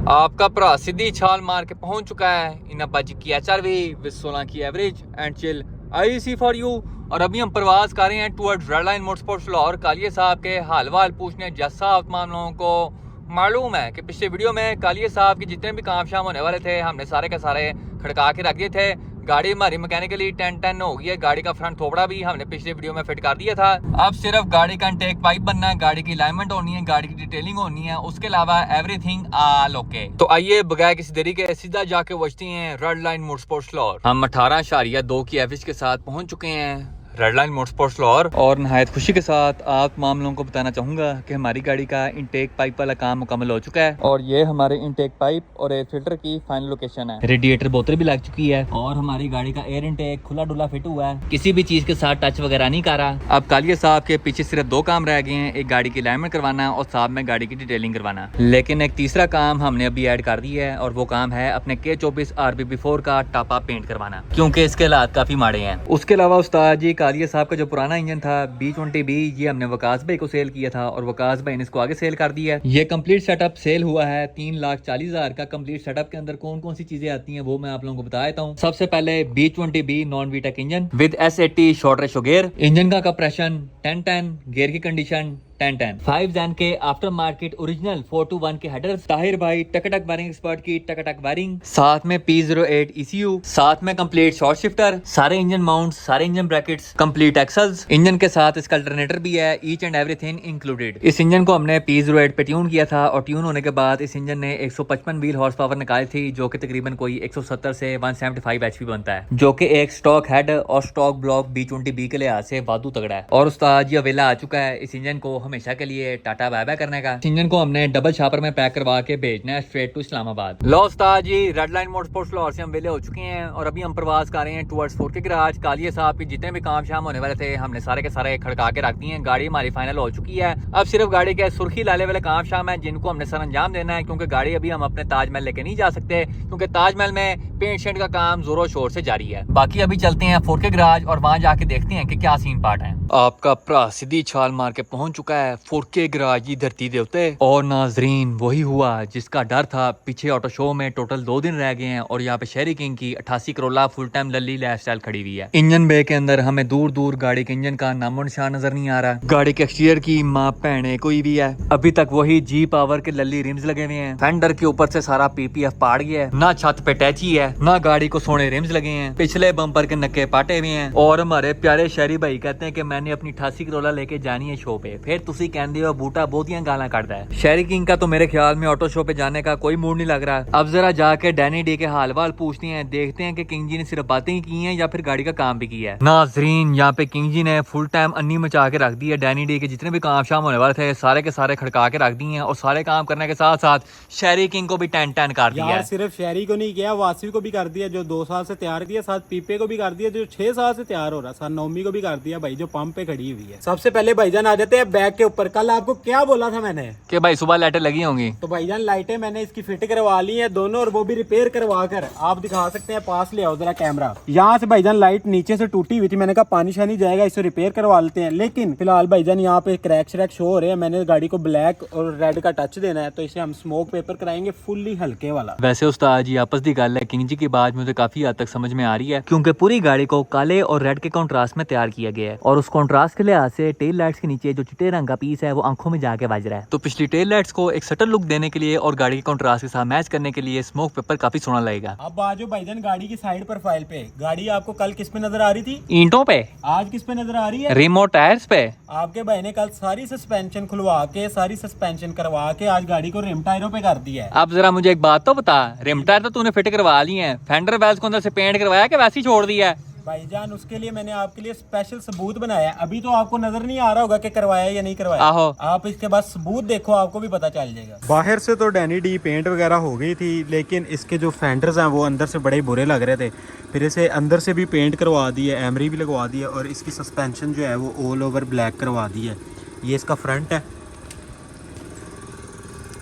आपका भरा सीधी छाल मार के पहुंच चुका है इन अब्बाजी की HRV विद 16 की average and chill IEC for you. और अभी हम प्रवास कर रहे हैं towards red line motorsports Lahore. Kalia साहब के हाल वाल पूछने। जैसा आप तमाम लोगों को मालूम है कि पिछले वीडियो में कालिया साहब के जितने भी काम शाम होने वाले थे हमने सारे के सारे खड़का के रख दिए थे। गाड़ी हमारी मैकेनिकली 10-10 हो गई है। गाड़ी का फ्रंट थोपड़ा भी हमने पिछले वीडियो में फिट कर दिया था। अब सिर्फ गाड़ी का इनटेक पाइप बनना है, गाड़ी की अलाइनमेंट होनी है, गाड़ी की डिटेलिंग होनी है, उसके अलावा एवरीथिंग ऑल ओके। तो आइए बगैर किसी देरी के सीधा जाके पहुंचती हैं रेड लाइन मोटरस्पोर्ट्स लाहौर। हम 18.2 की एवरेज के साथ पहुंच चुके हैं रेड लाइन मोटरस्पोर्ट्स लाहौर। और नहायत खुशी के साथ आप तमाम लोगों को बताना चाहूँगा कि हमारी गाड़ी का इनटेक पाइप वाला काम मुकम्मल हो चुका है। और ये हमारे इनटेक पाइप और एयर फिल्टर की फाइनल लोकेशन है। रेडिएटर बोतल भी लग चुकी है और हमारी गाड़ी का एयर इनटेक खुला डुला फिट हुआ है, किसी भी चीज़ के साथ टच वगैरह नहीं कर रहा। अब कालिया साहब के पीछे सिर्फ 2 काम रह गए हैं, एक गाड़ी की अलाइनमेंट करवाना और साथ में गाड़ी की डिटेलिंग करवाना। लेकिन एक तीसरा काम हमने अभी ऐड कर दिया है और वो काम है अपने K24 RBB4 का टापा पेंट करवाना, क्योंकि इसके हालात काफ़ी माड़े हैं। उसके अलावा उस्ताद जी कालिया साहब का जो पुराना इंजन था B20B, ये हमने वकास भाई को सेल किया था और वकास भाई ने इसको आगे सेल कर दिया है। ये कंप्लीट सेटअप सेल हुआ है 3,40,000 का। कंप्लीट सेटअप के अंदर कौन कौन सी चीजें आती हैं वो मैं आप लोगों को बता देता हूँ। सबसे पहले B20B non Vtech engine with S80 short ratio gear, engine का कंप्रेशन 10-10, गियर की कंडीशन 10-10, 5 जैन के आफ्टर मार्केट ओरिजिनल 421 के हेडर्स, ताहिर भाई टकटक वायरिंग एक्सपर्ट की टकटक वायरिंग, साथ में P08 ECU, साथ में कंप्लीट शॉर्ट शिफ्टर, सारे इंजन माउंट, सारे engine brackets, complete axles, engine के साथ इसका अल्टरनेटर भी है, ईच एंड एवरीथिंग इंक्लूडेड। इस इंजन को हमने P08 पे ट्यून किया था और ट्यून होने के बाद इस इंजन ने 155 व्हील हॉर्स पावर निकाली थी, जो कि तकरीबन कोई 170 से 175 HP बनता है, जो कि एक स्टॉक हेड और स्टॉक ब्लॉक B20B के लिहाज से वादू तगड़ा है। और उस्ताद ये वेला आ चुका है इस इंजन को हमेशा के लिए टाटा बाय बाय करने का। इंजन को हमने डबल छापर में पैक करवा के भेजना है straight to Islamabad. Low Ustad ji, red line motorsports Lahore से हम वेले हो चुके हैं और अभी हम प्रवास कर रहे हैं टुवर्ड्स फोर्ट के गराज। कालिया साहब के जितने भी काम शाम होने वाले थे हमने सारे के सारे खड़का के रख दिए हैं। गाड़ी हमारी फाइनल हो चुकी है। अब सिर्फ गाड़ी के सुर्खी लाले वाले काम शाम है जिनको हमने सर अंजाम देना है, क्योंकि गाड़ी अभी हम अपने ताजमहल लेके नहीं जा सकते, क्योंकि ताजमहल में पेंट शेंट का काम जोरों शोर से जारी है। बाकी अभी चलते हैं फोर्ट के गराज और वहां जाके देखते हैं कि क्या सीन पार्ट है। आपका भरा सीधी छाल मार के पहुंच चुका है फोर्ट के गराज की धरती देवते। और नाजरीन वही हुआ जिसका डर था। पीछे ऑटो शो में टोटल 2 दिन रह गए हैं और यहाँ पे शेरी किंग की 88 करोला फुल टाइम लल्ली लाइफस्टाइल खड़ी हुई है। इंजन बे के अंदर हमें दूर दूर गाड़ी के इंजन का नामो निशान नजर नहीं आ रहा। गाड़ी के एक्सटीरियर की माँ भैने कोई भी है, अभी तक वही G पावर के लल्ली रिम्स लगे हुए हैं। फेंडर के ऊपर से सारा PPF पाड़ गया है, ना छत पे टैची है, ना गाड़ी को सोने रिम्स लगे हैं, पिछले बम्पर के नक्के पाटे हुए हैं। और हमारे प्यारे शहरी भाई कहते हैं कि मैंने अपनी 88 करोला लेके जानी है शो पे। फिर तुसी कहते हो बूटा बहुतियां गाला काटता है। शेरी किंग का तो मेरे ख्याल में ऑटो शो पे जाने का कोई मूड नहीं लग रहा। अब जरा जाके डैनी डी के हाल वाल पूछते हैं, देखते हैं कि किंग जी ने सिर्फ बातें ही की हैं या फिर गाड़ी का काम भी किया है। नाजरीन यहाँ पे किंग जी ने फुल टाइम अन्नी मचा के रख दी है। डैनी डी के जितने भी काम शाम होने वाले थे सारे के सारे खड़का के रख दिए हैं और सारे काम करने के साथ साथ शेरी किंग को भी 10-10 कर दिया है। सिर्फ शेरी को नहीं किया, वासी को भी कर दिया जो 2 साल से तैयार किया, साथ पीपे को भी कर दिया जो 6 साल से तैयार हो रहा, साथ नौमी को भी कर दिया भाई जो पंप पे खड़ी हुई है। सबसे पहले भाईजान आ जाते हैं बैग के ऊपर। कल आपको क्या बोला था मैंने कि भाई सुबह लाइटें लगी होंगी, तो भाईजान लाइटें मैंने इसकी फिट करवा ली है दोनों, और वो भी रिपेयर करवा कर आप दिखा सकते हैं। पास ले आओ जरा कैमरा। यहाँ से भाईजान लाइट नीचे से टूटी हुई थी, मैंने कहा पानी शानी जाएगा इसे रिपेयर करवा लेते हैं, लेकिन फिलहाल भाईजान यहाँ पे क्रैक श्रैक शो हो रहे हैं। मैंने गाड़ी को ब्लैक और रेड का टच देना है, तो इसे हम स्मोक पेपर कराएंगे फुल्ली हल्के वाला। वैसे उस्ताद जी आपस दी गल है, किंग जी की बात मुझे काफी हद तक समझ में आ रही है, क्योंकि पूरी गाड़ी को काले और रेड के कॉन्ट्रास्ट में तैयार किया गया है और उस कॉन्ट्रास्ट के लिहाज से टेल लाइट्स के नीचे जो चिट्टे रंग का पीस है वो आंखों में जाके बज रहा है। तो पिछली टेल लाइट्स को एक सटल लुक देने के लिए और गाड़ी के कॉन्ट्रास्ट के साथ मैच करने के लिए स्मोक पेपर काफी सोना लगेगा। अब आजो भाईजान गाड़ी की साइड प्रोफाइल पे। गाड़ी आपको कल किस पे नजर आ रही थी? ईंटों पे। आज किस पे नजर आ रही है? रिमोट टायर्स पे। आपके भाई ने कल सारी सस्पेंशन खुलवा के सारी सस्पेंशन करवा के आज गाड़ी को रिम टायरों पे कर दिया है। अब जरा मुझे एक बात तो बता, रिम टायर तो तूने फिट करवा लिए हैं, फेंडर वेल्स को अंदर से पेंट करवाया कि वैसे ही छोड़ दिया है? भाईजान उसके लिए मैंने आपके लिए स्पेशल सबूत बनाया है। अभी तो आपको नजर नहीं आ रहा होगा कि करवाया या नहीं करवाया। आहो। आप इसके बाद सबूत देखो, आपको भी पता चल जाएगा। बाहर से तो डैनी डी पेंट वगैरह हो गई थी, लेकिन इसके जो फेंडर्स हैं वो अंदर से बड़े बुरे लग रहे थे। फिर इसे अंदर से भी पेंट करवा दी है, एमरी भी लगवा दी है और इसकी सस्पेंशन जो है वो ऑल ओवर ब्लैक करवा दी है। ये इसका फ्रंट है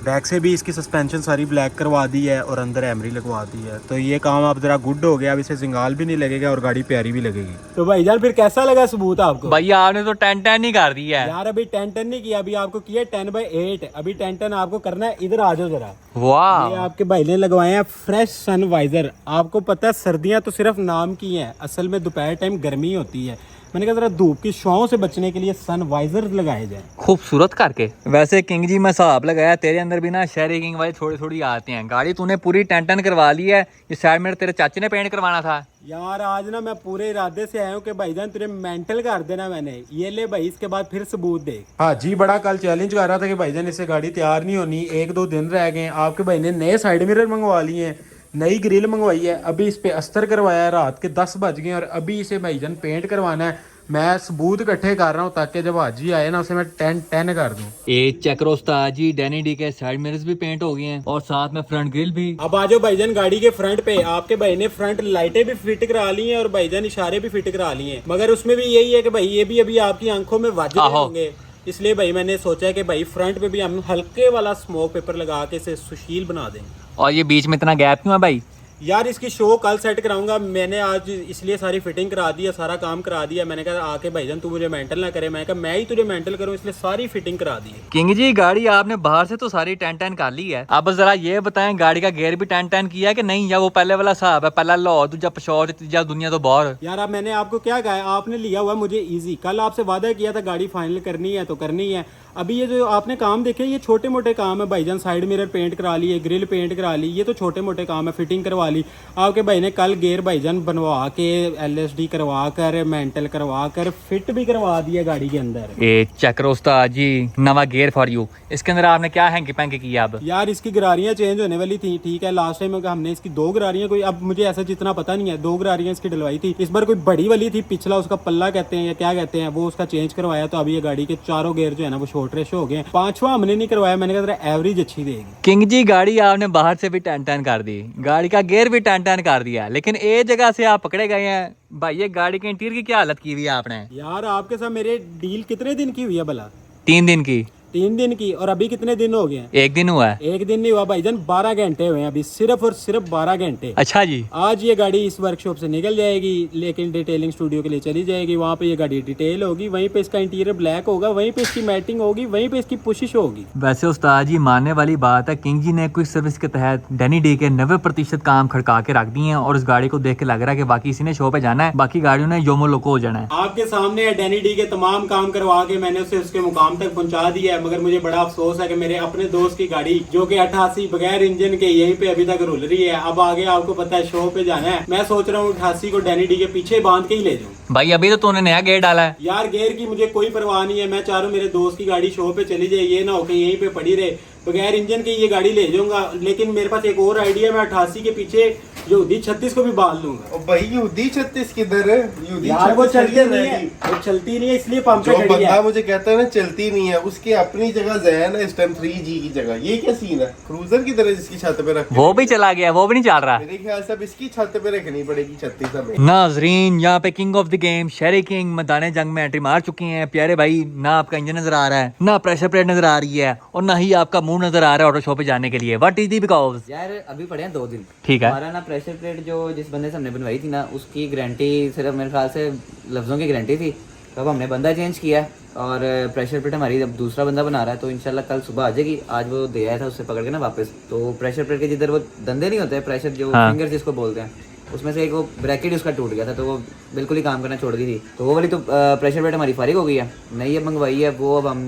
बैक से भी इसकी सस्पेंशन सारी ब्लैक करवा दी है और अंदर एमरी लगवा दी है, तो ये काम अब जरा गुड हो गया। अब इसे जिंगाल भी नहीं लगेगा और गाड़ी प्यारी भी लगेगी। तो भाईजान फिर कैसा लगा सबूत आपको? भैया आपने तो 10-10 ही कर दिया है यार अभी 10-10 नहीं किया, अभी आपको किया 10/8। अभी 10-10 आपको करना है। इधर आ जाओ जरा। वाह, ये आपके भाई ने लगवाए हैं फ्रेश सन वाइजर। आपको पता है सर्दियां तो सिर्फ नाम की हैं, असल में दोपहर टाइम गर्मी होती है। मैंने कहा जरा धूप की छांव से बचने के लिए सन वाइजर लगाए जाएं। खूबसूरत करके। वैसे किंग जी मैं हिसाब लगाया तेरे अंदर भी ना शहरी किंग वाले थोड़ी थोड़ी आते हैं। गाड़ी तूने पूरी 10-10 करवा ली है। ये साइड में तेरे चाचे ने पेंट करवाना था। यार आज ना मैं पूरे इरादे से आया हूँ कि भाईजान तुझे मेंटल कर देना मैंने। ये ले भाई, इसके बाद फिर सबूत दे। हाँ जी, बड़ा कल चैलेंज कर रहा था कि भाईजान इससे गाड़ी तैयार नहीं होनी, 1-2 दिन रह गए। आपके भाई ने नए साइड मिरर मंगवा लिए हैं, नई ग्रिल मंगवाई है, अभी इस पे अस्तर करवाया है। रात के 10 बज गए और अभी इसे भाईजान पेंट करवाना है। मैं सबूत इकट्ठे कर रहा हूँ ताकि जब हाजी आए ना उसे मैं 10-10 कर दूं। ए चेक करो उस्ताद जी, डैनी डी के साइड मिरर्स भी पेंट हो गए हैं और साथ में फ्रंट ग्रिल भी। अब आ जाओ भाईजान गाड़ी के फ्रंट पे। आपके भाई ने फ्रंट लाइटें भी फिट करा ली हैं और भाईजान इशारे भी फिट करा लिए हैं, मगर उसमें भी यही है कि भाई ये भी अभी आपकी आंखों में वाजिब होंगे। इसलिए भाई मैंने सोचा है कि भाई फ्रंट पे भी हम हल्के वाला स्मोक पेपर लगा के इसे सुशील बना दें। और ये बीच में इतना गैप क्यों है भाई? यार इसकी शो कल सेट कराऊंगा। मैंने आज इसलिए सारी फिटिंग करा दी है, सारा काम करा दिया। मैंने कहा आके भाईजान तू मुझे मेंटल ना करे, मैं कहा मैं ही तुझे मेंटल करूं, इसलिए सारी फिटिंग करा दी है। किंग जी गाड़ी आपने बाहर से तो सारी 10-10 कर ली है, अब जरा ये बताएं गाड़ी का गेयर भी 10-10 किया है कि नहीं, या वो पहले वाला हिसाब है, पहला लाहौर दूजा पिशौर तीजा दुनिया तो बाहर। यार अब मैंने आपको क्या कहा है, आपने लिया हुआ मुझे इजी। कल आपसे वादा किया था गाड़ी फाइनल करनी है तो करनी है। अभी ये जो आपने काम देखे ये छोटे मोटे काम है भाईजान। साइड मिरर पेंट करा लिए, ग्रिल पेंट करा ली, ये तो छोटे मोटे काम है। फिटिंग करवा ली। आपके भाई ने कल गेयर भाईजान बनवा के LSD करवा कर मेंटल करवा कर फिट भी करवा दिया गाड़ी के अंदर। ए चेक करो उस्ताद जी, नवा गेयर फॉर यू। इसके अंदर आपने क्या हैंकी पैंकी किया? अब यार इसकी गरारियां चेंज होने वाली थी, ठीक है। लास्ट टाइम हमने इसकी 2 गरारियां कोई, अब मुझे ऐसा जितना पता नहीं है, 2 गरारियां इसकी डलवाई थी। इस बार कोई बड़ी वाली थी, पिछला उसका पल्ला कहते हैं या क्या कहते हैं, वो उसका चेंज करवाया। तो अभी ये गाड़ी के चारों गेयर जो है ना वो शॉर्ट रेश हो गए। 5वां हमने नहीं करवाया। मैंने कहा जरा एवरेज अच्छी देगी। किंग जी गाड़ी आपने बाहर से भी 10-10 कर दी, गाड़ी का गेयर भी 10-10 कर दिया, लेकिन एक जगह से आप पकड़े गए हैं। भाई ये गाड़ी के इंटीरियर की क्या हालत की हुई है आपने? यार आपके साथ मेरे डील कितने दिन की हुई है भला? 3 दिन की। 3 दिन की, और अभी कितने दिन हो गए हैं? 1 दिन हुआ है। 1 दिन नहीं हुआ भाईजान, 12 घंटे हुए हैं अभी, सिर्फ और सिर्फ 12 घंटे। अच्छा जी। आज ये गाड़ी इस वर्कशॉप से निकल जाएगी, लेकिन डिटेलिंग स्टूडियो के लिए चली जाएगी। वहाँ पे ये गाड़ी डिटेल होगी, वहीं पे इसका इंटीरियर ब्लैक होगा, वहीं पे इसकी मैटिंग होगी, वहीं पे इसकी पुशिश होगी। वैसे उस्ताद जी मानने वाली बात है, किंग जी ने क्विक सर्विस के तहत डैनी डी के 90% काम खड़का के रख दिए हैं और इस गाड़ी को देख के लग रहा है कि बाकी इसी ने शो पे जाना है, बाकी गाड़ियों ने योमो लोको हो जाना है। आपके सामने डैनी डी के तमाम काम करवा के मैंने उसे उसके मुकाम तक पहुंचा दिया है, मगर मुझे बड़ा अफसोस है कि मेरे अपने दोस्त की गाड़ी जो कि 88 बगैर इंजन के यहीं पे अभी तक रुल रही है। अब आगे आपको पता है शो पे जाना है, मैं सोच रहा हूँ 88 को डैनी डी के पीछे बांध के ही ले जाऊँ। भाई अभी तो तूने नया गेयर डाला है। यार गेयर की मुझे कोई परवाह नहीं है, मैं चाह रहा हूँ मेरे दोस्त की गाड़ी शो पे चली जाए, ये ना हो कि यहीं पे पड़ी रहे। बगैर इंजन के ये गाड़ी ले जाऊंगा, लेकिन मेरे पास एक और आइडिया, मैं 88 के पीछे यहूदी 36 को भी बाल लूंगा। भाई यहूदी 36 किधर है? यार वो चलती नहीं है, वो चलती नहीं है, इसलिए पंप पे जो खड़ी बंदा है। मुझे कहता है ना चलती नहीं है, उसकी अपनी जगह जैन है इस टाइम 3G की जगह। ये क्या सीन है? क्रूजर की तरह जिसकी छत पे रख, वो भी चला गया, वो भी नहीं चल रहा। मेरे ख्याल से अब इसकी छत पे रखनी पड़ेगी 36 में। नाजरीन यहाँ पे किंग ऑफ द गेम शहरी किंग मैदान जंग में एंट्री मार चुकी हैं। प्यारे भाई, ना आपका इंजन नजर आ रहा है, ना प्रेशर प्लेट नजर आ रही है, और ना ही आपका मुंह नजर आ रहा है ऑटो शो पे जाने के लिए। What is the because? यार अभी पड़े हैं 2 दिन। ठीक है। हमारा ना प्रेशर प्लेट जो जिस बंदे से हमने बनवाई थी ना, उसकी गारंटी सिर्फ मेरे ख्याल से लफ्ज़ों की गारंटी थी। तो अब हमने बंदा चेंज किया और प्रेशर प्लेट हमारी अब दूसरा बंदा बना रहा है, तो इंशाल्लाह कल सुबह आ जाएगी। आज वो दे आया था उससे पकड़ के ना वापस। तो प्रेशर प्लेट के जिधर वो दंदे नहीं होते, प्रेशर जो फिंगर जिसको बोलते हैं, उसमें से एक वो ब्रैकेट उसका टूट गया था, तो वो बिल्कुल ही काम करना छोड़ गई थी। तो वो वाली तो प्रेशर प्लेट हमारी फारिग हो गई है, नई अब मंगवाई है वो। अब हम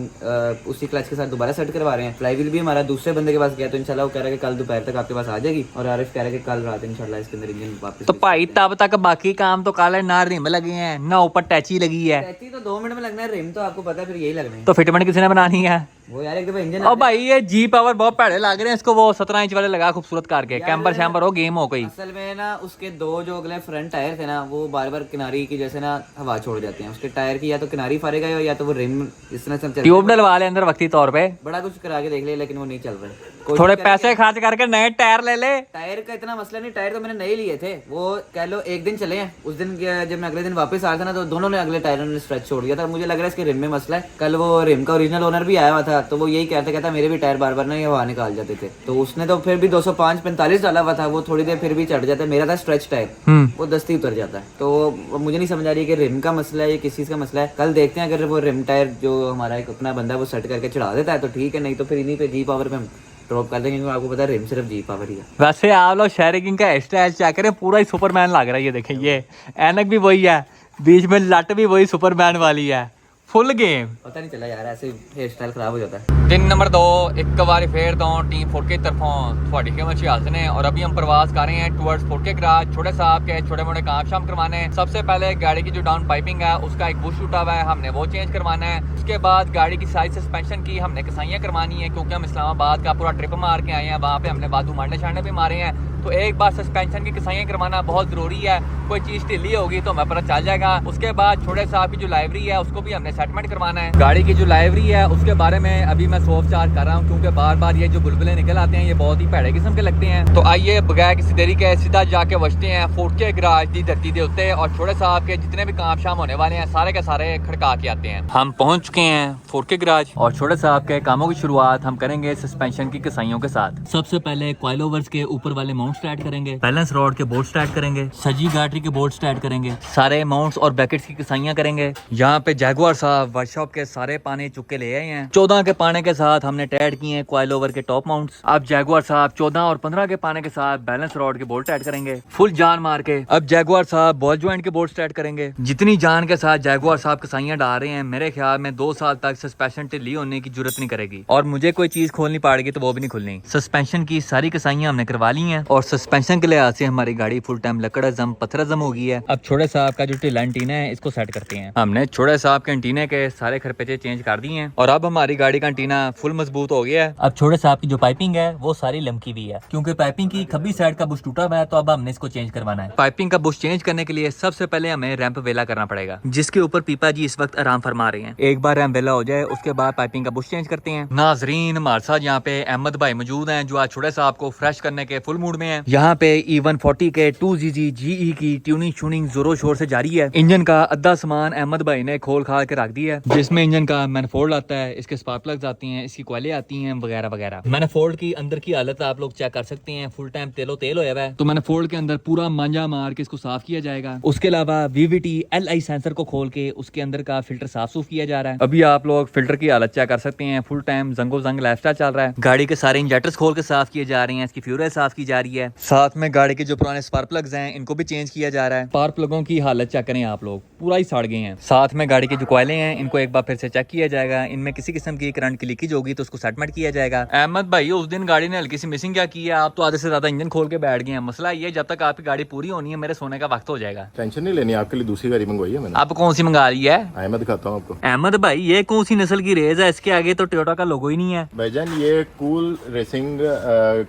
उसी क्लच के साथ दोबारा सेट करवा रहे हैं। फ्लाई व्हील भी हमारा दूसरे बंदे के पास गया, तो इंशाल्लाह वो कह रहा है कि कल दोपहर तक आपके पास आ जाएगी, और आरिफ कह रहा है कि कल रात इंशाल्लाह इसके अंदर इंजन वापस। तो भाई तब तक बाकी काम तो काले ना रिम लगे हैं, ना ऊपर टैची लगी है। टैची तो 2 मिनट में लगना है, रिम तो आपको पता है फिर यही लगना है। तो फिटमेंट किसी ने बनानी है? वो यार एक दफा इंजन और भाई ये जी पावर बहुत पैड़े लग रहे हैं इसको, वो 17 इंच वाले लगा खूबसूरत करके, कैम्पर शैम्पर हो गेम हो गई। असल में ना उसके 2 जो अगले फ्रंट टायर थे ना, वो बार बार किनारी की जैसे ना हवा छोड़ जाते हैं। उसके टायर की या तो किनारी फाड़ेगा या तो वो रिम इस तरह से ट्यूब डलवा ले अंदर वक्ती तौर पे। बड़ा कुछ करा के देख ले, लेकिन वो नहीं चल रहा है। थोड़े पैसे खर्च करके नए टायर ले ले। टायर का इतना मसला नहीं, टायर तो मैंने नए लिए थे, वो कह लो एक दिन चले हैं। उस दिन जब मैं अगले दिन वापस आया था ना, तो दोनों ने अगले टायरों ने स्ट्रेच छोड़ दिया था। मुझे लग रहा है इसके रिम में मसला है। कल वो रिम का ओरिजिनल ओनर भी आया हुआ था, तो वो यही कहता मेरे भी टायर बार बार ना ये हवा निकाल जाते थे। तो उसने तो फिर भी 205-45 डाला हुआ था, वो थोड़ी देर फिर भी चढ़ जाता है। मेरा था स्ट्रेच टायर, वो दस्ती उतर जाता है। तो मुझे नहीं समझ आ रही कि रिम का मसला है या किस चीज का मसला है। कल देखते हैं, अगर वो रिम टायर जो हमारा एक अपना बंदा वो सेट करके चढ़ा देता है तो ठीक है, नहीं तो फिर इन्हीं पे जी पावर पे हम ड्रॉप कर देंगे, क्योंकि आपको पता है रिम सिर्फ जी पावर ही है। वैसे आप लोग शहरी किंग का स्टाइल चेक करें, पूरा ही सुपरमैन लग रहा है। ये देखें, ये ऐनक भी वही है, बीच में लट भी वही सुपरमैन वाली है, फुल गेम। पता नहीं चला यार, ऐसे हेयर स्टाइल खराब हो जाता है। दिन नंबर 2 एक बार फिर तो टीम 4K तरफों थोड़ी के मच्छी हासिल है, और अभी हम प्रवास कर रहे हैं टुवर्ड्स 4K गराज। छोटे साहब के छोटे मोटे काम शाम करवाने हैं। सबसे पहले गाड़ी की जो डाउन पाइपिंग है उसका एक बुश उठा हुआ है, हमने वो चेंज करवाना है। उसके बाद गाड़ी की साइड सस्पेंशन की हमने कसाइयाँ करवानी है, क्योंकि हम इस्लामाबाद का पूरा ट्रिप मार के आए हैं। वहाँ पे हमने बाजू मारने छाड़ने भी मारे हैं, तो एक बार सस्पेंशन की कसाइयाँ करवाना बहुत ज़रूरी है। कोई चीज़ ढीली होगी तो हमें पता चल जाएगा। उसके बाद छोटे साहब की जो लाइब्रेरी है उसको भी हमने सेटमेंट करवाना है। गाड़ी की जो लाइब्रेरी है उसके बारे में अभी मैं सॉफ्ट चार्ज कर रहा हूँ, क्योंकि बार बार ये जो बुलबुलें निकल आते हैं ये बहुत ही भैड़े किस्म के लगते हैं। तो आइए बगैर किसी देरी के सीधा जाके बचते हैं 4K गराज की धरती के उत्ते, और छोटे साहब के जितने भी काम शाम होने वाले हैं सारे के सारे खड़का के आते हैं। हम पहुंच चुके हैं 4K गराज, और छोटे साहब के कामों की शुरुआत हम करेंगे सस्पेंशन की कसाइयों के साथ। सबसे पहले कॉइल ओवर्स के ऊपर वाले माउंट्स ऐड करेंगे, बैलेंस रॉड के बोल्ट्स ऐड करेंगे, सजी गाटरी के बोल्ट्स ऐड करेंगे, सारे माउंट्स और ब्रैकेट्स की कसाइयां करेंगे। यहाँ पे जैगुआर साहब वर्कशॉप के सारे पाने चुक के ले आए हैं। 14 के पाने के साथ हमने ऐड किए हैं कॉइल ओवर के टॉप माउंट्स। अब जैगुआर साहब 14 और 15 के पाने के साथ बैलेंस रॉड के बोल्ट ऐड करेंगे फुल जान मार के। अब जैगुआर साहब बॉल जॉइंट के बोल्ट्स ऐड करेंगे। जितनी जान के साथ जैगुआर साहब कसाइयां डाल रहे हैं, मेरे ख्याल में 2 साल तक सस्पेंशन ढीली होने की जरूरत नहीं करेगी, और मुझे कोई चीज खोलनी पड़ेगी तो वो भी नहीं खुलनी। सस्पेंशन की सारी कसाइयां हमने करवा ली हैं, और सस्पेंशन के लिहाज से हमारी गाड़ी फुल टाइम लकड़ अज़म पत्थर अज़म हो गई है। अब छोटे साहब का जो ढीला एंटीना है इसको सेट करते हैं। हमने छोटे साहब के एंटीने के सारे खरपेचे चेंज कर दिए हैं, और अब हमारी गाड़ी का एंटीना फुल मजबूत हो गया है। अब छोटे साहब की जो पाइपिंग है वो सारी लमकी हुई है, क्योंकि पाइपिंग की खब्बी साइड का बुश टूटा हुआ है, तो अब हमने इसको चेंज करवाना है। पाइपिंग का बुश चेंज करने के लिए सबसे पहले हमें रैंप वेला करना पड़ेगा, जिसके ऊपर पीपा जी इस वक्त आराम फरमा रहे हैं। एक बार रैंप वेला हो जाए उसके बाद पाइपिंग का बुश चेंज करते हैं। नाजरीन, हमारे साथ यहाँ पे अहमद भाई मौजूद हैं, जो आज छोटे साहब को फ्रेश करने के फुल मूड में हैं। यहाँ पे E140 के 2GG GE की ट्यूनिंग शूनिंग जोरों शोर से जारी है। इंजन का अद्धा सामान अहमद भाई ने खोल खाल के रख दिया है, जिसमें इंजन का मैनिफोल्ड आता है, इसके स्पार्क प्लग्स आती हैं, इसकी कॉइलें आती हैं वगैरह वगैरह। मैनिफोल्ड की अंदर की हालत आप लोग चेक कर सकते हैं, फुल टाइम तेल होया हुआ है, तो मैनिफोल्ड के अंदर पूरा मांझा मार के इसको साफ किया जाएगा। उसके अलावा VVT LI सेंसर को खोल के उसके अंदर का फिल्टर साफ सूफ किया जा रहा है। अभी आप लोग फिल्टर की हालत चेक कर सकते हैं, फुल टाइम जंगो जंग लाइफस्टाइल चल रहा है। गाड़ी के सारे इंजेक्टर्स खोल के साफ किए जा रहे हैं, इसकी फ्यूल साफ की जा रही है। साथ में गाड़ी के जो पुराने स्पार्क प्लग्स हैं इनको भी चेंज किया जा रहा है। स्पार्क प्लगों की हालत चेक करें आप लोग, पूरा ही सड़ गए हैं। साथ में गाड़ी की जो कॉइलें हैं इनको एक बार फिर से चेक किया जाएगा, इनमें किसी किस्म की करंट की लीकेज होगी तो उसको सेटमेंट किया जाएगा। अहमद भाई, उस दिन गाड़ी ने हल्की सी मिसिंग क्या की है, आप तो आधे से ज्यादा इंजन खोल के बैठ गए हैं। मसला ये, जब तक आपकी गाड़ी पूरी होनी है मेरे सोने का वक्त हो जाएगा। टेंशन नहीं लेनी, आपके लिए दूसरी गाड़ी मंगवाई है मैंने। आप कौन सी मंगा ली है? आए मैं दिखाता हूँ आपको। अहमद भाई, ये कौन सी नस्ल की रेस है? इसके आगे तो टोयोटा का लोगो ही नहीं है। भाईजान, ये कूल रेसिंग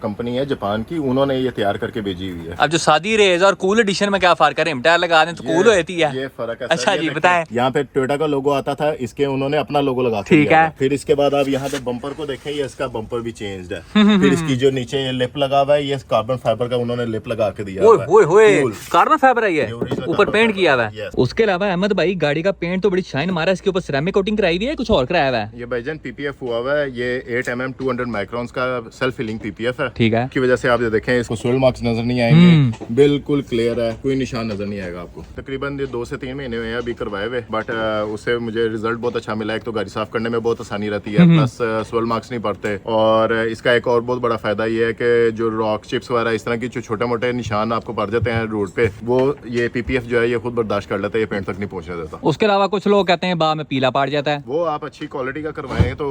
कंपनी है जापान की, उन्होंने ये तैयार करके भेजी हुई है। अब जो सादी रेस और कूल एडिशन में क्या फर्क है? रिम टायर लगा दें तो कूल होती है, ये फर्क है। अच्छा जी, बताएं। यहाँ पे टोयोटा का लोगो आता था, इसके उन्होंने अपना लोगो लगा के ठीक दिया है। था। फिर इसके बाद आप यहाँ पे बम्पर को देखें, ये इसका बम्पर भी चेंज्ड है। फिर इसकी जो नीचे ये लिप लगा हुआ है, ये कार्बन फाइबर का उन्होंने लिप लगा के दिया हुआ है। Cool। कार्बन फाइबर है ये, original ऊपर carbon पेंट fiber, किया हुआ है। yes। उसके अलावा अहमद भाई, गाड़ी का पेंट तो बड़ी शाइन मारा है, इसके ऊपर सिरेमिक कोटिंग कराई हुई है, कुछ और कराया हुआ है? ये भाईजान PPF हुआ हुआ है, ये 8mm 200 माइक्रोन्स का सेल्फ फिलिंग PPF है। ठीक है। की वजह से आप ये देखें, इसको सोल मार्क्स नजर नहीं आएंगे, बिल्कुल क्लियर है, कोई निशान नजर नहीं आएगा आपको। तकरीबन ये 2 से 3 महीने हुए हैं अभी करवाए हुए, बट उससे मुझे रिजल्ट बहुत अच्छा मिला। एक तो गाड़ी साफ करने में बहुत आसानी रहती है, प्लस सोल मार्क्स नहीं पड़ते, और इसका एक और बहुत बड़ा फायदा ये है कि जो रॉक चिप्स वगैरह इस तरह की जो छोटे मोटे निशान आपको पड़ जाते हैं रोड पे, वो ये PPF जो है ये खुद बर्दाश्त कर लेता है, ये पेंट तक नहीं पहुंचने देता। उसके अलावा कुछ लोग कहते हैं बाद में पीला पड़ जाता है, वो आप अच्छी क्वालिटी का करवाएंगे तो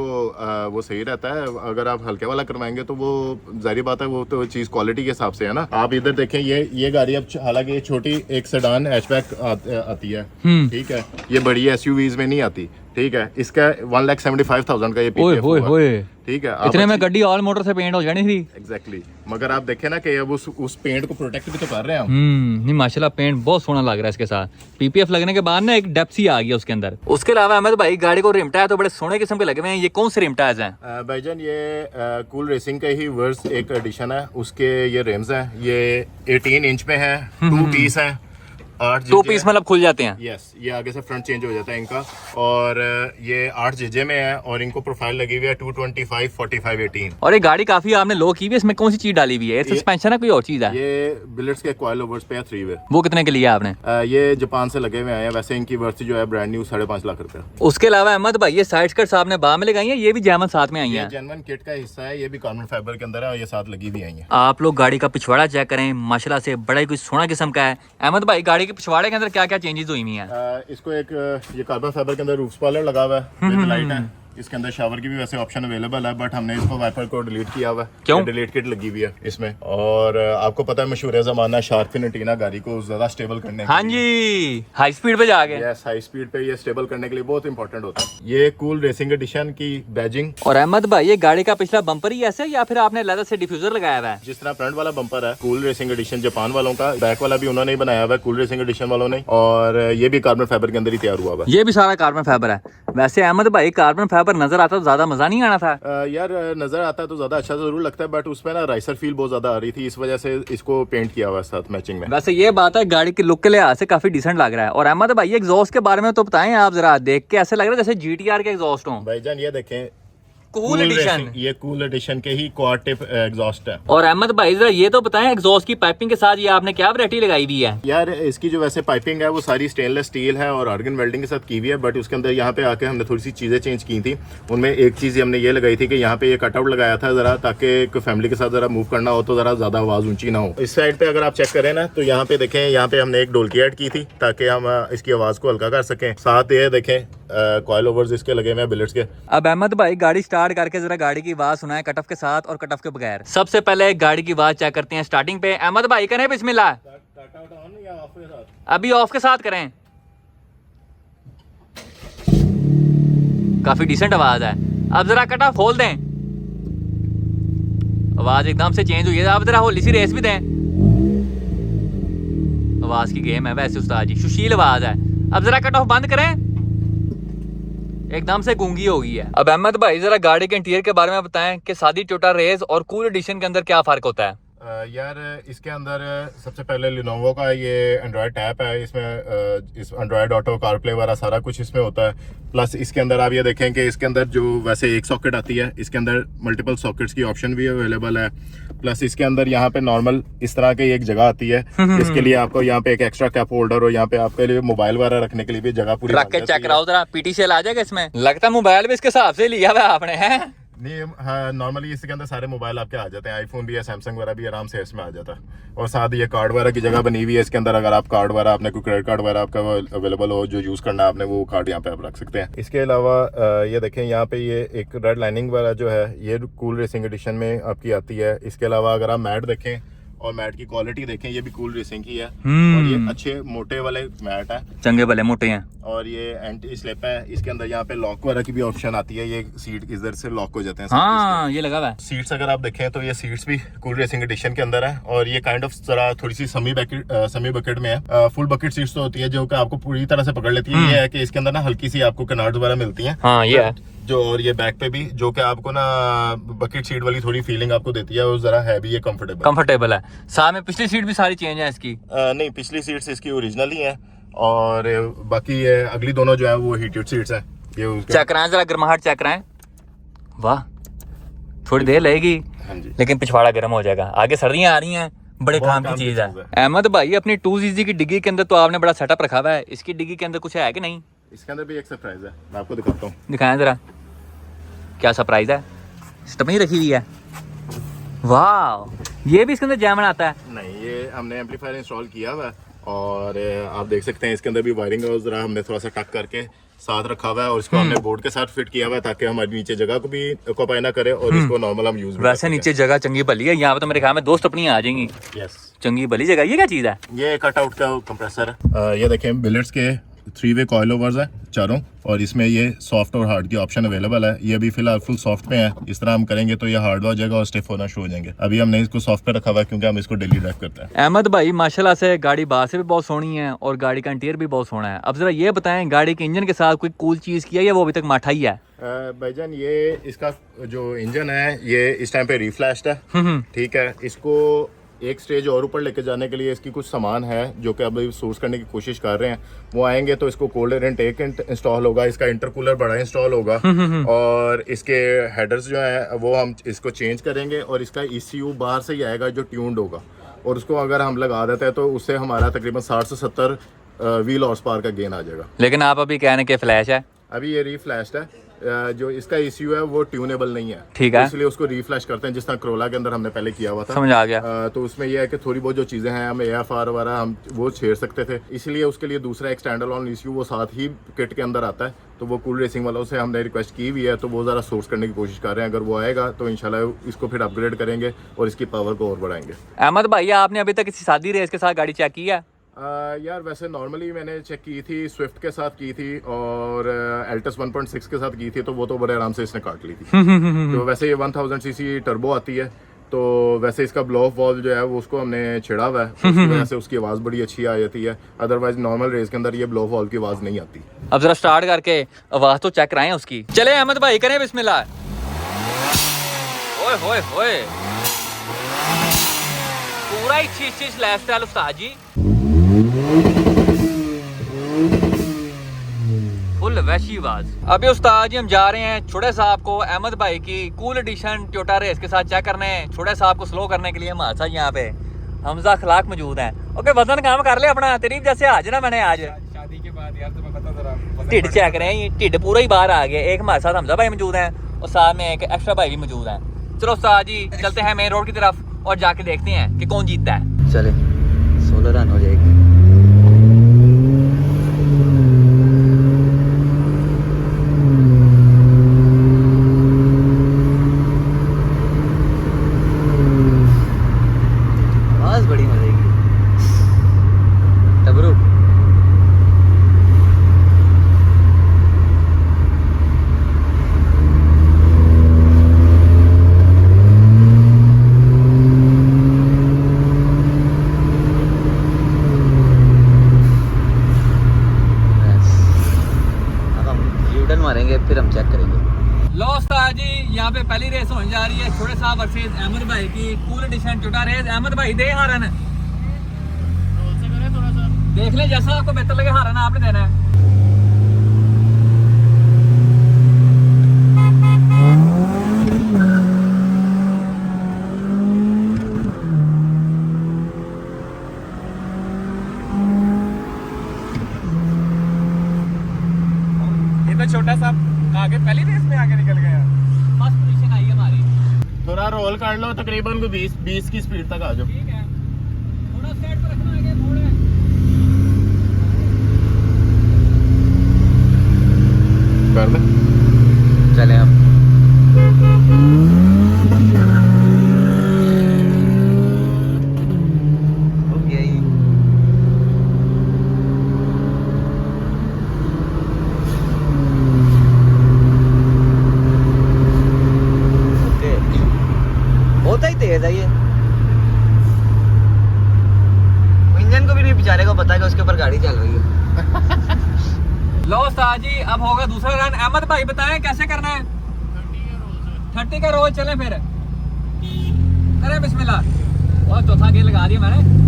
वो सही रहता है। अगर आप हल्के वाला करवाएंगे तो वो जाहिर बात है, वो तो चीज क्वालिटी के हिसाब से है ना। आप इधर देखें, ये गाड़ी अब हालांकि ये छोटी एक सेडान हैचबैक आती है, ठीक है, ये बड़ी SUVs में नहीं आती, ठीक है, इसका 1,75,000 का ये ओए PPF होए हुआ। होए, ठीक है, इतने में गड्डी ऑल मोटर से पेंट हो जानी थी। एग्जैक्टली मगर आप देखें ना कि अब उस पेंट को प्रोटेक्ट भी तो कर रहे हैं हम। नहीं माशाल्लाह पेंट बहुत सोहना लग रहा है इसके साथ। पीपीएफ लगने के बाद ना एक डेप्थ सी आ गया उसके अंदर। उसके अलावा अहमद भाई गाड़ी को रिम टायर तो बड़े सोने किस्म के लगे हुए हैं, ये कौन से रिम टायर्स हैं? भाईजान ये कूल रेसिंग का ही वर्स एक एडिशन है, उसके ये रिम्स हैं, ये 18 इंच में है, 2 पीस है, 8 2 पीस मतलब खुल जाते हैं। यस, ये आगे से फ्रंट चेंज हो जाता है इनका, और ये 8 JJ में है, और इनको प्रोफाइल लगी हुई है 225, 45, 18। और ये गाड़ी काफी आपने लो की हुई है, इसमें कौन सी चीज डाली हुई है? सस्पेंशन है कोई और चीज है? ये बिलेट्स के कॉइल ओवर्स पे है 3 वे। वो कितने के लिए आपने? ये जापान से लगे हुए हैं, वैसे इनकी वर्थ जो है ब्रांड न्यू 5.5 लाख रुपए। उसके अलावा अहमद भाई ये साइड स्कर्ट्स आपने बाहर में लगाई है, ये भी जैमन साथ में आई है? जेन्युइन किट का हिस्सा है, ये भी कार्बन फाइबर के अंदर है, और ये साथ लगी भी आई है। आप लोग गाड़ी का पिछवाड़ा चेक करें, माशाल्लाह से बड़ा ही कुछ सोना किस्म का है। अहमद भाई गाड़ी के पिछवाड़े के अंदर क्या क्या चेंजेस हुई हुई हैं? इसको एक ये कार्बन फाइबर के अंदर रूफ स्पॉइलर लगा हुआ है विद लाइट है। इसके अंदर शावर की भी वैसे ऑप्शन अवेलेबल है, बट हमने इसको वाइपर को डिलीट किया हुआ है। क्यों? डिलीट किट लगी हुई है इसमें, और आपको पता है मशहूर जमाना शार्क फिन एंटीना गाड़ी को ज्यादा स्टेबल करने हाँ जी, हाई स्पीड पे जा गए। यस, हाई स्पीड पे ये स्टेबल करने के लिए बहुत इंपॉर्टेंट होता है। ये कूल रेसिंग एडिशन की बैजिंग। और अहमद भाई ये गाड़ी का पिछला बम्पर ही ऐसे है या फिर आपने लेदर से डिफ्यूजर लगाया हुआ है? जिस तरह फ्रंट वाला बम्पर है कूल रेसिंग एडिशन जापान वालों का, बैक वाला भी उन्होंने ही बनाया हुआ है कूल रेसिंग एडिशन वालों ने, और ये भी कार्बन फाइबर के अंदर ही तैयार हुआ हुआ है। ये भी सारा कार्बन फाइबर है। वैसे अहमद भाई कार्बन फाइबर नजर आता तो ज्यादा मजा नहीं आना था? यार नजर आता तो ज्यादा अच्छा जरूर लगता है, बट उसमें ना राइसर फील बहुत ज्यादा आ रही थी, इस वजह से इसको पेंट किया हुआ है साथ मैचिंग में। वैसे ये बात है गाड़ी के लुक के लिहाज से काफी डिसेंट लग रहा है। और अहमद भाई एग्जॉस्ट के बारे में तो बताएं आप जरा, देख के ऐसे लग रहा है जैसे GTR के एग्जॉस्ट हो। भाईजान ये देखें, कूल एडिशन, ये कूल एडिशन के ही क्वाड टिप एग्जॉस्ट है। और अहमद भाई जरा ये तो बताएं एग्जॉस्ट की पाइपिंग के साथ ये आपने क्या वैरायटी लगाई हुई है? यार इसकी जो वैसे पाइपिंग है वो सारी स्टेनलेस स्टील है और आर्गन वेल्डिंग के साथ की हुई है, बट उसके अंदर यहाँ पे आके हमने थोड़ी सी चीजें चेंज की थी। उनमें एक चीज हमने ये लगाई थी कि यहाँ पे ये कटआउट लगाया था जरा, ताकि फैमिली के साथ जरा मूव करना हो तो जरा ज्यादा आवाज ऊंची ना हो। इस साइड पे अगर आप चेक करें ना, तो यहाँ पे देखें, यहाँ पे हमने एक ढोलकी ऐड की थी ताकि हम इसकी आवाज को हल्का कर सकें। साथ ये देखें कॉइल ओवर्स इसके लगे हुए हैं बिलेट्स के। अब अहमद भाई गाड़ी स्टार्ट करके जरा गाड़ी की आवाज सुनाए, कटऑफ के साथ और कटऑफ के बगैर। सबसे पहले गाड़ी की आवाज चेक करते हैं स्टार्टिंग पे। अहमद भाई करें बिस्मिल्लाह, अभी ऑफ के साथ करें। काफी डिसेंट आवाज है। अब जरा कटऑफ खोल दें, आवाज एकदम से चेंज हुई है। अब जरा होली सी रेस भी दें। आवाज की गेम है वैसे उस्ताद जी, सुशील आवाज है। अब जरा कट ऑफ बंद करें, एकदम से गूंगी हो गई है। अब अहमद भाई जरा गाड़ी के इंटीरियर के बारे में बताएं कि सादी टोयोटा रेस और कूल एडिशन के अंदर क्या फर्क होता है? यार इसके अंदर सबसे पहले लिनोवो का ये एंड्रॉयड टैप है, इसमें इस एंड्रॉयड ऑटो कारप्ले वगैरह सारा कुछ इसमें होता है। प्लस इसके अंदर आप ये देखें कि इसके अंदर जो वैसे एक सॉकेट आती है, इसके अंदर मल्टीपल सॉकेट्स की ऑप्शन भी अवेलेबल है। प्लस इसके अंदर यहाँ पे नॉर्मल इस तरह की एक जगह आती है, इसके लिए आपको यहाँ पे एक एक्स्ट्रा कैप होल्डर और यहाँ पे आपके लिए मोबाइल वगैरह रखने के लिए भी जगह पूरी रख के चेक कराओ जरा, पीटी सेल आ जाएगा इसमें। लगता है मोबाइल भी इसके हिसाब से लिया हुआ आपने है? नहीं, हाँ नॉर्मली इसके अंदर सारे मोबाइल आपके आ जाते हैं, आईफोन भी है, सैमसंग वगैरह भी आराम से इसमें आ जाता है। और साथ ये कार्ड वगैरह की जगह बनी हुई है इसके अंदर, अगर आप कार्ड वगैरह आपने कोई क्रेडिट कार्ड वगैरह आपका अवेलेबल हो जो यूज़ करना है आपने, वो कार्ड यहाँ पे आप रख सकते हैं। इसके अलावा ये देखें यहाँ पे ये एक रेड लाइनिंग वाला जो है ये कूल रेसिंग एडिशन में आपकी आती है। इसके अलावा अगर आप मैट देखें और मैट की क्वालिटी देखें, ये भी कूल रेसिंग की है और ये अच्छे मोटे वाले मैट है, चंगे भले मोटे हैं। और ये एंटी स्लिप है। इसके अंदर यहाँ पे लॉक वगैरह की भी ऑप्शन आती है, ये सीट इधर से लॉक हो जाते हैं। हाँ ये लगा हुआ है। सीट्स अगर आप देखें तो ये सीट्स भी कूल रेसिंग एडिशन के अंदर है, और ये काइंड ऑफ जरा थोड़ी सी सेमी बकेट में है। फुल बकेट सीट्स तो होती है जो कि आपको पूरी तरह से पकड़ लेती है। ये है कि इसके अंदर ना हल्की सी आपको कनार्ड वगैरह मिलती है। हाँ ये है जो, और ये बैक पे भी जो कि आपको ना बकेट सीट वाली थोड़ी फीलिंग आपको देती है, और जरा है भी ये कंफर्टेबल है। साथ में पिछली सीट भी सारी चेंज है इसकी? नहीं, पिछली सीट्स इसकी ओरिजिनल ही है, और बाकी ये अगली दोनों जो है वो हीटेड सीट्स हैं। ये चेक कराएं जरा, गर्माहट चेक कराएं। वाह, थोड़ी देर लगेगी हाँ जी, लेकिन पिछवाड़ा गर्म हो जाएगा। आगे सर्दियां आ रही हैं, बड़े काम की चीज है। अहमद भाई अपनी 2CZ की डिग्गी के अंदर तो आपने बड़ा सेटअप रखा हुआ है, इसकी डिग्गी के अंदर कुछ है कि नहीं? इसके अंदर भी एक सरप्राइज है, मैं आपको दिखाता हूँ। दिखाएं जरा, क्या सरप्राइज है? स्टपनी रखी हुई है। वाह, ये भी इसके अंदर जैमन आता है? नहीं, ये हमने एम्पलीफायर इंस्टॉल किया हुआ है, और आप देख सकते हैं इसके अंदर भी वायरिंग है, जरा हमने थोड़ा सा टक करके साथ रखा हुआ है, और इसको हमने बोर्ड के साथ फिट किया हुआ है ताकि हमारी नीचे जगह को भी ऑक्यूपाई ना करे, और इसको नॉर्मल हम यूज। वैसे नीचे जगह चंगी भली है, यहाँ पे तो मेरे ख्याल में 2 स्टपनी आ जाएंगी। यस, चंगी भली जगह। ये क्या चीज है? ये कटआउट का कंप्रेसर है। ये देखें बिलेट्स के 3 वे कॉइल ओवर्स है चारों, और इसमें ये सॉफ्ट और हार्ड की ऑप्शन अवेलेबल है। ये अभी फिलहाल फुल सॉफ्ट पे है, इस तरह हम करेंगे तो ये हार्ड हो जाएगा और स्टिफ होना शुरू हो जाएंगे। अभी हमने इसको सॉफ्ट पे रखा हुआ है क्योंकि हम इसको डेली ड्राइव करते हैं। अहमद भाई माशाल्लाह से गाड़ी बाहर से भी बहुत सोहनी है और गाड़ी का इंटीरियर भी बहुत सोहना है। अब जरा ये बताएं, गाड़ी के इंजन के साथ कोई कूल चीज़ किया या वो अभी तक माठा ही है? भाईजान ये इसका जो इंजन है ये इस टाइम पे रीफ्लैश्ड है, ठीक है। इसको एक स्टेज और ऊपर लेके जाने के लिए इसकी कुछ सामान है जो कि अभी सोर्स करने की कोशिश कर रहे हैं। वो आएंगे तो इसको कोल्ड एयर इनटेक इंस्टॉल होगा, इसका इंटरकूलर बड़ा इंस्टॉल होगा और इसके हेडर्स जो है वो हम इसको चेंज करेंगे और इसका ECU बाहर से ही आएगा जो ट्यून्ड होगा, और उसको अगर हम लगा देते हैं तो उससे हमारा तकरीबन 60 से 70 व्हील हॉर्स पावर का गेन आ जाएगा। लेकिन आप अभी कहने के फ्लैश है, अभी ये रीफ्लैश्ड है। जो इसका ECU है वो ट्यूनेबल नहीं है, ठीक है, इसलिए उसको रीफ्लैश करते हैं जिस तरह क्रोला के अंदर हमने पहले किया हुआ था। समझ आ गया। तो उसमें यह है कि थोड़ी बहुत जो चीज़ें हैं हम AFR वगैरह हम वो छेड़ सकते थे, इसलिए उसके लिए दूसरा एक स्टैंड अलोन ECU वो साथ ही किट के अंदर आता है। तो वो कूल रेसिंग वालों से हमने रिक्वेस्ट की हुई है, तो वो ज़रा सोर्स करने की कोशिश कर रहे हैं। अगर वो आएगा तो इंशाल्लाह इसको फिर अपग्रेड करेंगे और इसकी पावर को और बढ़ाएंगे। अहमद भाई आपने अभी तक किसी शादी रेस के साथ गाड़ी चेक की है? यार वैसे नॉर्मली मैंने चेक की थी, स्विफ्ट के साथ की थी और एल्टस 1.6 के साथ की थी, तो वो तो बड़े आराम से इसने काट ली थी। तो वैसे ये 1000 सीसी टर्बो आती है, तो वैसे इसका ब्लो ऑफ वॉल्व जो है वो उसको हमने छिड़ा हुआ है, उसकी वजह से उसकी आवाज़ बड़ी अच्छी आ जाती है। अदरवाइज नॉर्मल रेस के अंदर ये ब्लो ऑफ वॉल्व की आवाज़ नहीं आती। अब जरा स्टार्ट करके आवाज़ तो चेक कराएं उसकी। चले अहमद भाई करें बिस्मिल्लाह। ओए होए होए, पूरा ही चीज लाइफस्टाइल उस्ताद जी, फुल वैशी आवाज। अभी उस्ताद जी हम जा रहे हैं छोटे साहब को अहमद भाई की कूल एडिशन टोयोटा रेस के साथ चेक करने। छोटे साहब को स्लो करने के लिए हमारे साथ यहाँ पे हमजा खलाक मौजूद हैं। ओके वजन काम कर ले अपना, तेरी जैसे आज ना मैंने आज शादी के बाद यार तुम्हें पता जरा ढिड चेक रहे हैं, ढिड पूरा ही बाहर आ गया। एक हमारे साथ हमजा भाई मौजूद हैं और साथ में एक एक्स्ट्रा भाई भी मौजूद हैं। चलो उस्ताद जी चलते हैं मेन रोड की तरफ और जाके देखते हैं कि कौन जीतता है। चले 16 रन हो जाएगी। आवाज बड़ी मजे की टबरू। मारेंगे फिर हम चेक करेंगे। लो उस्ताद जी यहाँ पे पहली रेस होने जा रही है छोटे साहब वर्सेस अहमद भाई की cool edition Toyota race. Ahmed भाई दे हारन, देख ले जैसा आपको बेहतर लगे हारन आपने देना है। छोटा साहब आगे पहली रेस में आगे निकल गया। फर्स्ट पोजीशन आई हमारी। थोड़ा रोल कर लो, तकरीबन 20 की स्पीड तक आ जाओ। ठीक है, थोड़ा साइड पर रखना, आगे मोड़ है। कर ले, चले अब तेज है ये। इंजन को भी नहीं बेचारे को पता है कि उसके ऊपर गाड़ी चल रही है। लो उस्ताद जी अब होगा दूसरा रन। अहमद भाई बताएं कैसे करना है? 30 का रोल चले फिर करें बिस्मिल्लाह। बहुत चौथा गेयर लगा दिया मैंने।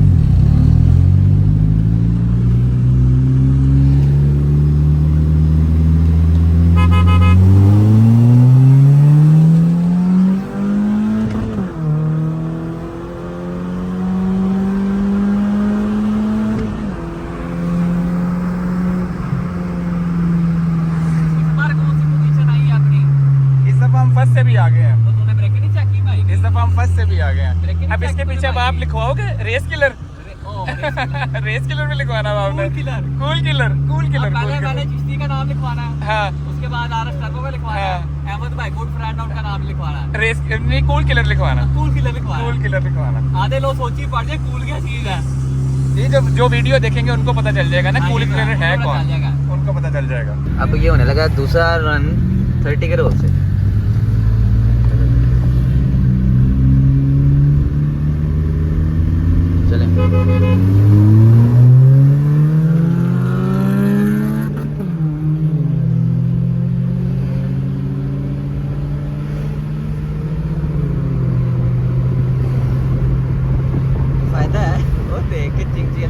से भी आ गए हैं। तो तूने ब्रेक नहीं चेक की भाई? इस दफा हम फर्स्ट से भी आ गए हैं। अब इसके चेक पीछे अब आप लिखवाओगे रेस किलर। रेस किलर में लिखवाना है आपने। कूल किलर पहले मैंने चिश्ती का नाम लिखवाना है। हाँ। उसके बाद आरएस टर्बो का लिखवाना है। अहमद भाई गुड फ्रेंड उनका नाम लिखवाना है। रेस नहीं कूल किलर लिखवाना। कूल किलर लिखवाना। आधे लोग सोची पड़ जाए कूल क्या चीज है। ये जो वीडियो देखेंगे उनको पता चल जाएगा ना कूल क्लियर है कौन, उनको पता चल जाएगा। अब ये होने लगा दूसरा रन 30 के रोल से। चलें। फायदा है वो देख के चिंची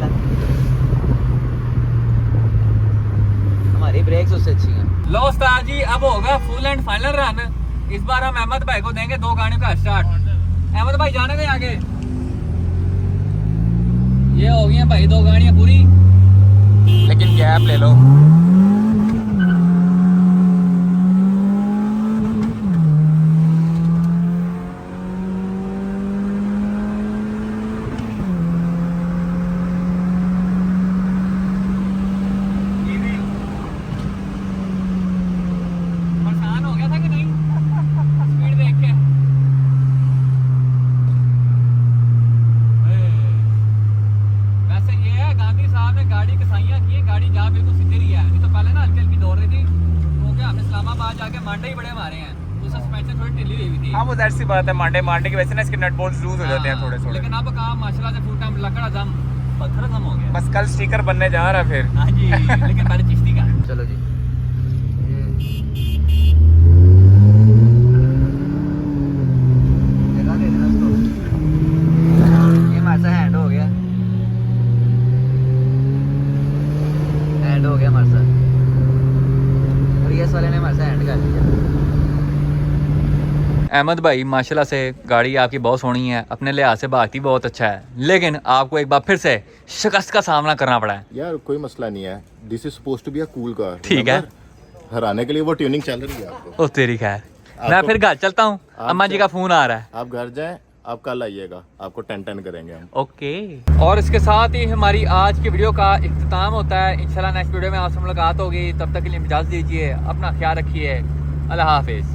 हमारी ब्रेक्स उससे अच्छी हैं। लो उस्ताद जी, अब होगा फुल एंड फाइनल रन। इस बार हम अहमद भाई को देंगे 2 गाड़ियों का स्टार्ट। अहमद भाई जाने दें आगे। ये हो गई हैं भाई 2 गाड़ियां पूरी, लेकिन गैप ले लो। परेशान हो गया था कि नहीं स्पीड देख के? वैसे ये है, गांधी साहब ने गाड़ी कसाइयां की, गाड़ी जा बिल्कुल सीधी रही है। नहीं तो पहले ना हल्की हल्की दौड़ रही थी, क्योंकि हमने इस्लामाबाद जाके मांडे ही बड़े मारे हैं, तो सस्पेंशन थोड़ी ढीली हुई थी। हाँ वो ज़ाहिर सी बात है, मांडे की वजह से ना इसके नट बोल्ट लूज हो जाते हैं थोड़े थोड़े। लेकिन अब काम माशाल्लाह से फुल टाइम लकड़ा दम पत्थर दम हो गया। बस कल स्टिकर बनने जा रहा है फिर। हाँ जी, लेकिन पहले चिश्ती का। चलो जी। जगह दे देना उसको। ये हमारे साथ हैंड हो गया, हैंड हो गया हमारे साथ। और ये वाले ने हमारे साथ हैंड कर दिया। अहमद भाई माशाल्लाह से गाड़ी आपकी बहुत सोहनी है, अपने लिहाज से भागती बहुत अच्छा है, लेकिन आपको एक बार फिर से शिकस्त का सामना करना पड़ा है। यार कोई मसला नहीं है, this is supposed to be a cool car. ठीक है, हराने के लिए वो ट्यूनिंग चल रही है आपको। ओ तेरी खैर, मैं फिर घर चलता हूँ, अम्मा जी का फोन आ रहा है। आप घर जाएं, आप कल आइएगा, आपको 10-10 करेंगे हम। ओके। और इसके साथ ही हमारी आज की वीडियो का इख्तिताम होता है। इंशाल्लाह नेक्स्ट वीडियो में आपसे मुलाकात होगी, तब तक के लिए इजाज़त दीजिए, अपना ख्याल रखिए, अल्लाह हाफिज़।